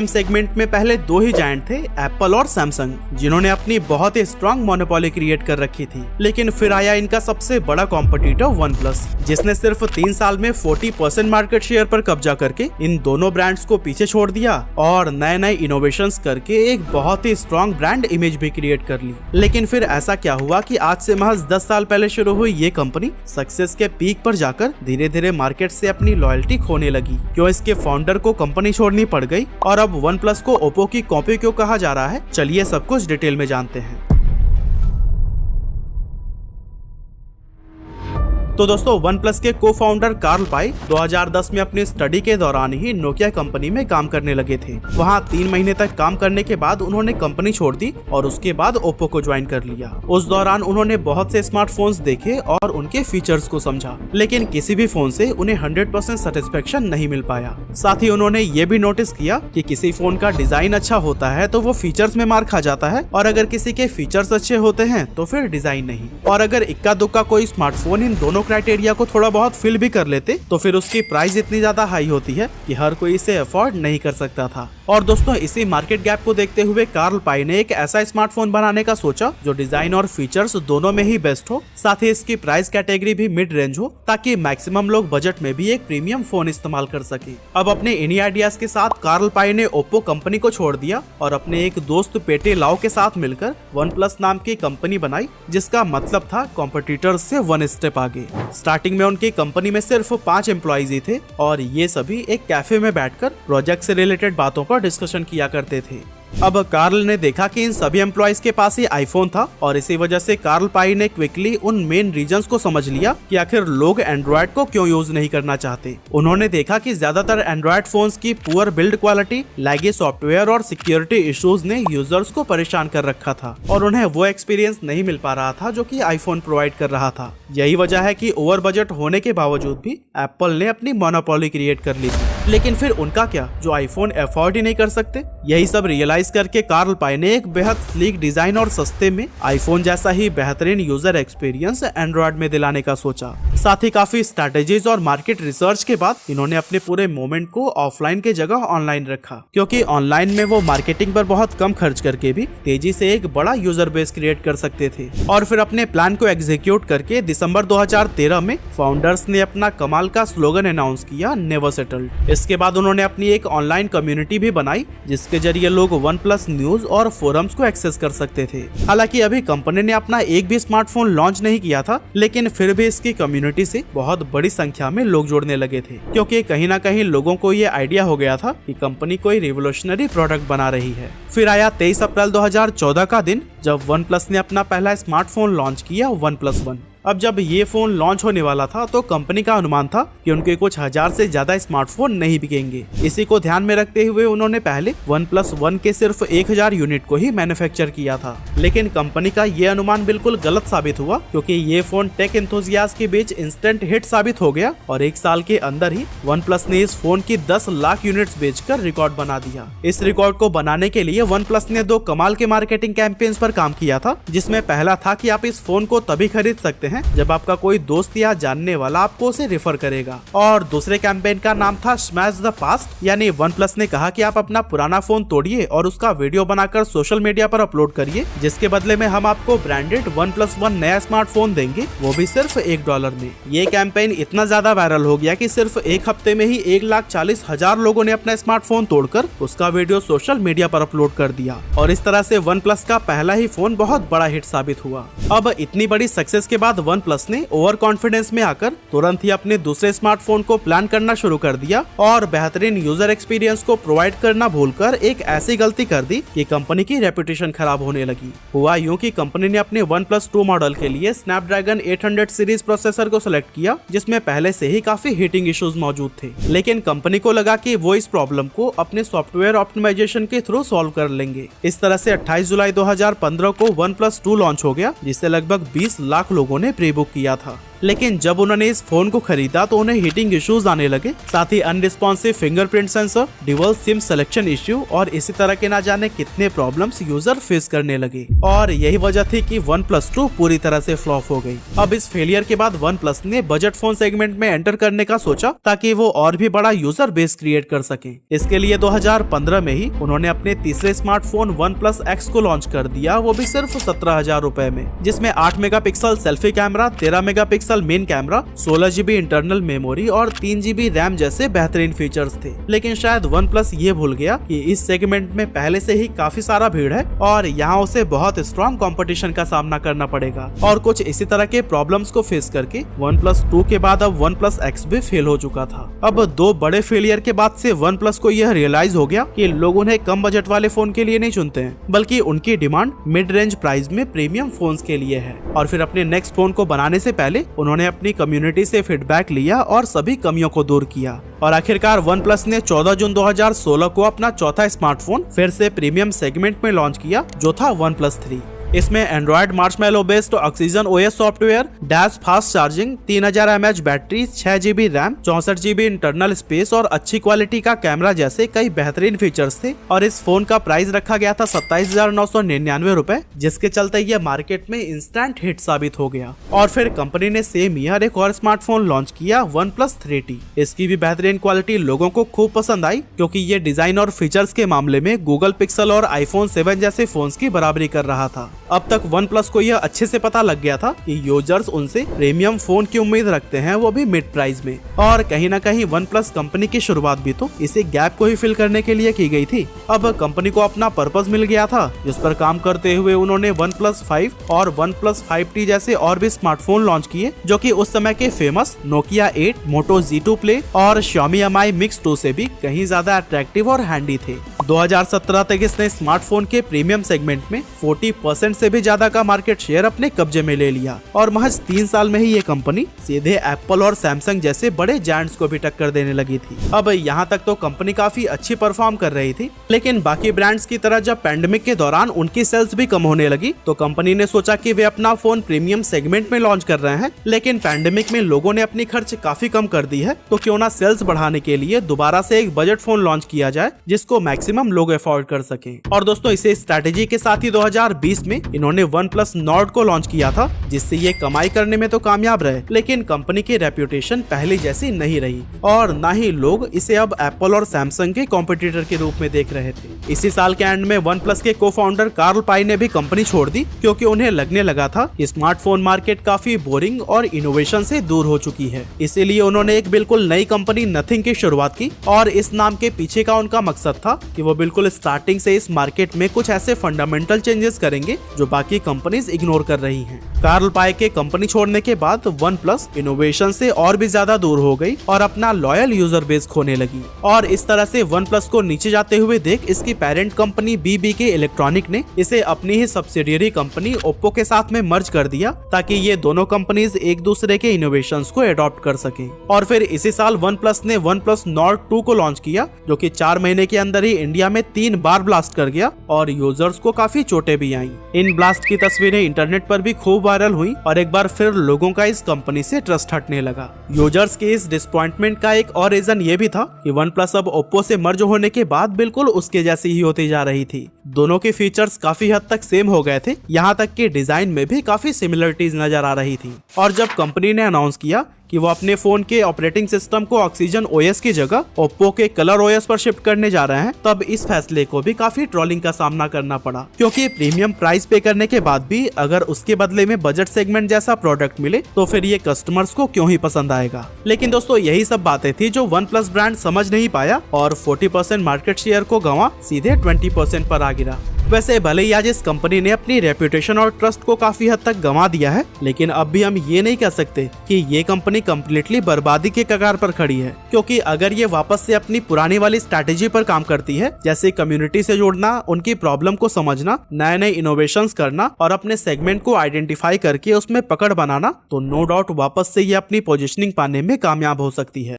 Segment में पहले दो ही जायंट थे, एप्पल और सैमसंग, जिन्होंने अपनी बहुत ही स्ट्रॉन्ग मोनोपोली क्रिएट कर रखी थी। लेकिन फिर आया इनका सबसे बड़ा कॉम्पिटिटर वन प्लस, जिसने सिर्फ 3 साल में 40% मार्केट शेयर पर कब्जा करके इन दोनों ब्रांड्स को पीछे छोड़ दिया और नए नए इनोवेशंस करके एक बहुत ही स्ट्रॉन्ग ब्रांड इमेज भी क्रिएट कर ली। लेकिन फिर ऐसा क्या हुआ कि आज से महज 10 साल पहले शुरू हुई ये कंपनी सक्सेस के पीक पर जाकर धीरे धीरे मार्केट से अपनी लॉयल्टी खोने लगी। क्यों इसके फाउंडर को कंपनी छोड़नी पड़ गई और अब वन प्लस को ओप्पो की कॉपी क्यों कहा जा रहा है, चलिए सब कुछ डिटेल में जानते हैं। तो दोस्तों, वन प्लस के को फाउंडर कार्ल पाई 2010 में अपनी स्टडी के दौरान ही नोकिया कंपनी में काम करने लगे थे। वहां 3 महीने तक काम करने के बाद उन्होंने कंपनी छोड़ दी और उसके बाद ओप्पो को ज्वाइन कर लिया। उस दौरान उन्होंने बहुत से स्मार्टफोन्स देखे और उनके फीचर्स को समझा, लेकिन किसी भी फोन से उन्हें 100% सेटिस्फेक्शन नहीं मिल पाया। साथ ही उन्होंने ये भी नोटिस किया कि किसी फोन का डिजाइन अच्छा होता है तो वो फीचर्स में मार खा जाता है, और अगर किसी के फीचर्स अच्छे होते हैं तो फिर डिजाइन नहीं। और अगर इक्का दुक्का कोई स्मार्टफोन इन दोनों क्राइटेरिया को थोड़ा बहुत फिल भी कर लेते तो फिर उसकी प्राइस इतनी ज्यादा हाई होती है कि हर कोई इसे अफोर्ड नहीं कर सकता था। और दोस्तों, इसी मार्केट गैप को देखते हुए कार्ल पाई ने एक ऐसा स्मार्टफोन बनाने का सोचा जो डिजाइन और फीचर्स दोनों में ही बेस्ट हो, साथ ही इसकी प्राइस कैटेगरी भी मिड रेंज हो, ताकि मैक्सिमम लोग बजट में भी एक प्रीमियम फोन इस्तेमाल कर सके। अब अपने इन्हीं आइडियाज के साथ कार्ल पाई ने ओप्पो कंपनी को छोड़ दिया और अपने एक दोस्त पेटे लाओ के साथ मिलकर वन प्लस नाम की कंपनी बनाई, जिसका मतलब था कॉम्पिटिटर्स से 1 स्टेप आगे। स्टार्टिंग में उनकी कंपनी में सिर्फ 5 एम्प्लॉइज ही थे और ये सभी एक कैफे में बैठकर प्रोजेक्ट से रिलेटेड बातों पर डिस्कशन किया करते थे। अब कार्ल ने देखा कि इन सभी एम्प्लॉइज के पास ही आईफोन था और इसी वजह से कार्ल पाई ने क्विकली उन मेन रीजंस को समझ लिया कि आखिर लोग एंड्रॉयड को क्यों यूज नहीं करना चाहते। उन्होंने देखा कि ज्यादातर एंड्रॉयड फोन्स की पुअर बिल्ड क्वालिटी, लैगी सॉफ्टवेयर और सिक्योरिटी इश्यूज ने यूजर्स को परेशान कर रखा था और उन्हें वो एक्सपीरियंस नहीं मिल पा रहा था जो कि आईफोन प्रोवाइड कर रहा था। यही वजह है कि ओवर बजट होने के बावजूद भी एप्पल ने अपनी मोनोपोली क्रिएट कर ली थी। लेकिन फिर उनका क्या, जो आईफोन अफोर्ड ही नहीं कर सकते? यही सब रियलाइज करके कार्ल पाई ने एक बेहद स्लीक डिजाइन और सस्ते में आईफोन जैसा ही बेहतरीन यूजर एक्सपीरियंस एंड्रॉयड में दिलाने का सोचा। साथ ही काफी स्ट्रेटेजीज और मार्केट रिसर्च के बाद इन्होंने अपने पूरे मोमेंट को ऑफलाइन के जगह ऑनलाइन रखा, क्योंकि ऑनलाइन में वो मार्केटिंग पर बहुत कम खर्च करके भी तेजी से एक बड़ा यूजर बेस क्रिएट कर सकते थे। और फिर अपने प्लान को एग्जीक्यूट करके दिसंबर 2013 में फाउंडर्स ने अपना कमाल का स्लोगन अनाउंस किया, नेवर सेटल्ड। इसके बाद उन्होंने अपनी एक ऑनलाइन कम्युनिटी भी बनाई जिसके जरिए लोग वन प्लस न्यूज और फोरम्स को एक्सेस कर सकते थे। हालांकि अभी कंपनी ने अपना एक भी स्मार्टफोन लॉन्च नहीं किया था, लेकिन फिर भी इसकी कम्युनिटी से बहुत बड़ी संख्या में लोग जुड़ने लगे थे, क्योंकि कहीं ना कहीं लोगों को ये आइडिया हो गया था कि कंपनी कोई रिवोल्यूशनरी प्रोडक्ट बना रही है। फिर आया 23 अप्रैल 2014 का दिन, जब वन प्लस ने अपना पहला स्मार्टफोन लॉन्च किया, वन प्लस वन। अब जब ये फोन लॉन्च होने वाला था तो कंपनी का अनुमान था कि उनके कुछ हजार से ज्यादा स्मार्टफोन नहीं बिकेंगे। इसी को ध्यान में रखते हुए उन्होंने पहले वन प्लस वन के सिर्फ 1000 यूनिट को ही मैन्युफैक्चर किया था। लेकिन कंपनी का ये अनुमान बिल्कुल गलत साबित हुआ, क्योंकि ये फोन टेक एंथुसियास्ट के बीच इंस्टेंट हिट साबित हो गया और 1 साल के अंदर ही वन प्लस ने इस फोन की 10 लाख यूनिट्स बेचकर रिकॉर्ड बना दिया। इस रिकॉर्ड को बनाने के लिए वन प्लस ने 2 कमाल के मार्केटिंग कैंपेन्स पर काम किया था, जिसमें पहला था कि आप इस फोन को तभी खरीद सकते हैं जब आपका कोई दोस्त या जानने वाला आपको उसे रेफर करेगा, और दूसरे कैंपेन का नाम था स्मैश द पास्ट। यानी वन प्लस ने कहा कि आप अपना पुराना फोन तोड़िए और उसका वीडियो बनाकर सोशल मीडिया पर अपलोड करिए, जिसके बदले में हम आपको ब्रांडेड वन प्लस वन नया स्मार्टफोन देंगे, वो भी सिर्फ $1 में। ये कैंपेन इतना ज्यादा वायरल हो गया कि सिर्फ 1 हफ्ते में ही 1,40,000 लोगों ने अपना स्मार्टफोन तोड़कर उसका वीडियो सोशल मीडिया पर अपलोड कर दिया, और इस तरह से वन प्लस का पहला ही फोन बहुत बड़ा हिट साबित हुआ। अब इतनी बड़ी सक्सेस के बाद वन प्लस ने ओवर कॉन्फिडेंस में आकर तुरंत ही अपने दूसरे स्मार्टफोन को प्लान करना शुरू कर दिया और बेहतरीन यूजर एक्सपीरियंस को प्रोवाइड करना भूलकर एक ऐसी गलती कर दी कि कंपनी की रेपुटेशन खराब होने लगी। हुआ यूं कि कंपनी ने अपने वन प्लस 2 मॉडल के लिए स्नैपड्रैगन 800 सीरीज प्रोसेसर को सिलेक्ट किया, जिसमें पहले से ही काफी हीटिंग इश्यूज मौजूद थे। लेकिन कंपनी को लगा कि वो इस प्रॉब्लम को अपने सॉफ्टवेयर ऑप्टिमाइजेशन के थ्रू सॉल्व कर लेंगे। इस तरह से 28 जुलाई 2015 को वन प्लस 2 लॉन्च हो गया, जिसे लगभग 20 लाख लोगों ने प्री बुक किया था। लेकिन जब उन्होंने इस फोन को खरीदा तो उन्हें हीटिंग इश्यूज आने लगे, साथ ही unresponsive fingerprint sensor, dual SIM selection issue और इसी तरह के ना जाने कितने प्रॉब्लम्स यूजर फेस करने लगे। और यही वजह थी कि OnePlus 2 पूरी तरह से फ्लॉप हो गई। अब इस फेलियर के बाद OnePlus ने बजट फोन सेगमेंट में एंटर करने का सोचा ताकि वो और भी बड़ा यूजर बेस क्रिएट कर सके। इसके लिए 2015 में ही उन्होंने अपने तीसरे स्मार्टफोन OnePlus X को लॉन्च कर दिया, वो भी सिर्फ 17,000 रुपए में, जिसमें 8 megapixel selfie camera, 13 megapixel main camera, 16 GB internal memory और 3 GB रैम जैसे बेहतरीन फीचर्स थे। लेकिन शायद OnePlus ये भूल गया कि इस सेगमेंट में पहले से ही काफी सारा भीड़ है और यहाँ उसे बहुत स्ट्रॉन्ग कंपटीशन का सामना करना पड़ेगा। और कुछ इसी तरह के प्रॉब्लम्स को फेस करके OnePlus 2 के बाद अब OnePlus X भी फेल हो चुका था। अब दो बड़े फेलियर के बाद से OnePlus को यह रियलाइज हो गया कि लोग उन्हें कम बजट वाले फोन के लिए नहीं चुनते हैं, बल्कि उनकी डिमांड मिड रेंज प्राइस में प्रीमियम फोन्स के लिए है। और फिर अपने नेक्स्ट फोन को बनाने से पहले उन्होंने अपनी कम्युनिटी से फीडबैक लिया और सभी कमियों को दूर किया। और आखिरकार OnePlus ने 14 जून 2016 को अपना चौथा स्मार्टफोन फिर से प्रीमियम सेगमेंट में लॉन्च किया, जो था OnePlus 3। इसमें Android Marshmallow based oxygen OS software, dash fast charging, 3000 mAh battery, 6 GB RAM, 64 GB internal space और अच्छी क्वालिटी का कैमरा जैसे कई बेहतरीन फीचर्स थे। और इस फोन का प्राइस रखा गया था 27,999 रुपए, जिसके चलते यह मार्केट में इंस्टेंट हिट साबित हो गया। और फिर कंपनी ने सेम ईयर एक और स्मार्टफोन लॉन्च किया, OnePlus 3T। इसकी भी बेहतरीन क्वालिटी लोगों को खूब पसंद आई, क्योंकि ये डिजाइन और फीचर्स के मामले में गूगल पिक्सल और iPhone 7 जैसे फोन्स की बराबरी कर रहा था। अब तक OnePlus को यह अच्छे से पता लग गया था कि यूजर्स उनसे प्रीमियम फोन की उम्मीद रखते हैं, वो भी मिड प्राइस में। और कहीं ना कहीं OnePlus कंपनी की शुरुआत भी तो इसी गैप को ही फिल करने के लिए की गई थी। अब कंपनी को अपना पर्पस मिल गया था, जिस पर काम करते हुए उन्होंने OnePlus 5 और OnePlus 5T जैसे और भी स्मार्टफोन लॉन्च किए, जो कि उस समय के famous Nokia 8, Moto Z2 Play और Xiaomi Mi Mix 2 से भी कहीं ज्यादा अट्रैक्टिव और हैंडी थे। 2017 तक इसने स्मार्टफोन के प्रीमियम सेगमेंट में 40% से भी ज्यादा का मार्केट शेयर अपने कब्जे में ले लिया। और महज 3 साल में ही ये कंपनी सीधे एप्पल और सैमसंग जैसे बड़े जायंट्स को भी टक्कर देने लगी थी। अब यहाँ तक तो कंपनी काफी अच्छी परफॉर्म कर रही थी, लेकिन बाकी ब्रांड्स की तरह जब पैंडेमिक के दौरान उनकी सेल्स भी कम होने लगी, तो कंपनी ने सोचा कि वे अपना फोन प्रीमियम सेगमेंट में लॉन्च कर रहे हैं, लेकिन पैंडेमिक में लोगों ने अपनी खर्च काफी कम कर दी है, तो क्यों ना सेल्स बढ़ाने के लिए दोबारा से एक बजट फोन लॉन्च किया जाए, जिसको मैक्सिमम लोग अफोर्ड कर सकें। और दोस्तों, इसे स्ट्रेटेजी के साथ ही 2020 में इन्होंने OnePlus Nord को लॉन्च किया था, जिससे ये कमाई करने में तो कामयाब रहे, लेकिन कंपनी की रेप्यूटेशन पहले जैसी नहीं रही और ना ही लोग इसे अब एप्पल और सैमसंग के कॉम्पिटिटर के रूप में देख रहे थे। इसी साल के एंड में OnePlus के को फाउंडर कार्ल पाई ने भी कंपनी छोड़ दी, क्योंकि उन्हें लगने लगा था कि स्मार्टफोन मार्केट काफी बोरिंग और इनोवेशन से दूर हो चुकी है। इसीलिए उन्होंने एक बिल्कुल नई कंपनी नथिंग की शुरुआत की, और इस नाम के पीछे का उनका मकसद था कि वो बिल्कुल स्टार्टिंग से इस मार्केट में कुछ ऐसे फंडामेंटल चेंजेस करेंगे जो बाकी कंपनीज इग्नोर कर रही हैं। कार्ल पाई के कंपनी छोड़ने के बाद OnePlus इनोवेशन से और भी ज्यादा दूर हो गई और अपना लॉयल यूजर बेस खोने लगी। और इस तरह से OnePlus को नीचे जाते हुए देख इसकी पेरेंट कंपनी BBK इलेक्ट्रॉनिक ने इसे अपनी ही सब्सिडियरी कंपनी Oppo के साथ में मर्ज कर दिया, ताकि ये दोनों कंपनीज एक दूसरे के इनोवेशंस को अडॉप्ट कर सकें। और फिर इसी साल OnePlus ने OnePlus Nord 2 को लॉन्च किया, जो कि 4 महीने के अंदर ही इंडिया में 3 बार ब्लास्ट कर गया और यूजर्स को काफी चोटें भी आई। इन ब्लास्ट की तस्वीरें इंटरनेट पर भी खूब वायरल हुई और एक बार फिर लोगों का इस कंपनी से ट्रस्ट हटने लगा। यूजर्स के इस डिसअपॉइंटमेंट का एक और रीजन ये भी था कि OnePlus अब Oppo से मर्ज होने के बाद बिल्कुल उसके जैसी ही होती जा रही थी। दोनों के फीचर्स काफी हद तक सेम हो गए थे, यहाँ तक कि डिजाइन में भी काफी सिमिलरिटीज नजर आ रही थी। और जब कंपनी ने अनाउंस किया कि वो अपने फोन के ऑपरेटिंग सिस्टम को ऑक्सीजन OS की जगह Oppo के कलर OS पर शिफ्ट करने जा रहे हैं, तब इस फैसले को भी काफी ट्रोलिंग का सामना करना पड़ा, क्योंकि प्रीमियम प्राइस पे करने के बाद भी अगर उसके बदले में बजट सेगमेंट जैसा प्रोडक्ट मिले तो फिर ये कस्टमर्स को क्यों ही पसंद आएगा। लेकिन दोस्तों, यही सब बातें थी जो OnePlus ब्रांड समझ नहीं पाया और 40% मार्केट शेयर को गंवा सीधे 20% पर आ गिरा। वैसे भले ही आज इस कंपनी ने अपनी रेपुटेशन और ट्रस्ट को काफी हद तक गंवा दिया है, लेकिन अब भी हम ये नहीं कह सकते कि ये कंपनी कम्प्लीटली बर्बादी के कगार पर खड़ी है, क्योंकि अगर ये वापस से अपनी पुरानी वाली स्ट्रैटेजी पर काम करती है, जैसे कम्युनिटी से जुड़ना, उनकी प्रॉब्लम को समझना, नए नए इनोवेशंस करना और अपने सेगमेंट को आइडेंटिफाई करके उसमें पकड़ बनाना, तो नो डाउट वापस से ये अपनी पोजीशनिंग पाने में कामयाब हो सकती है।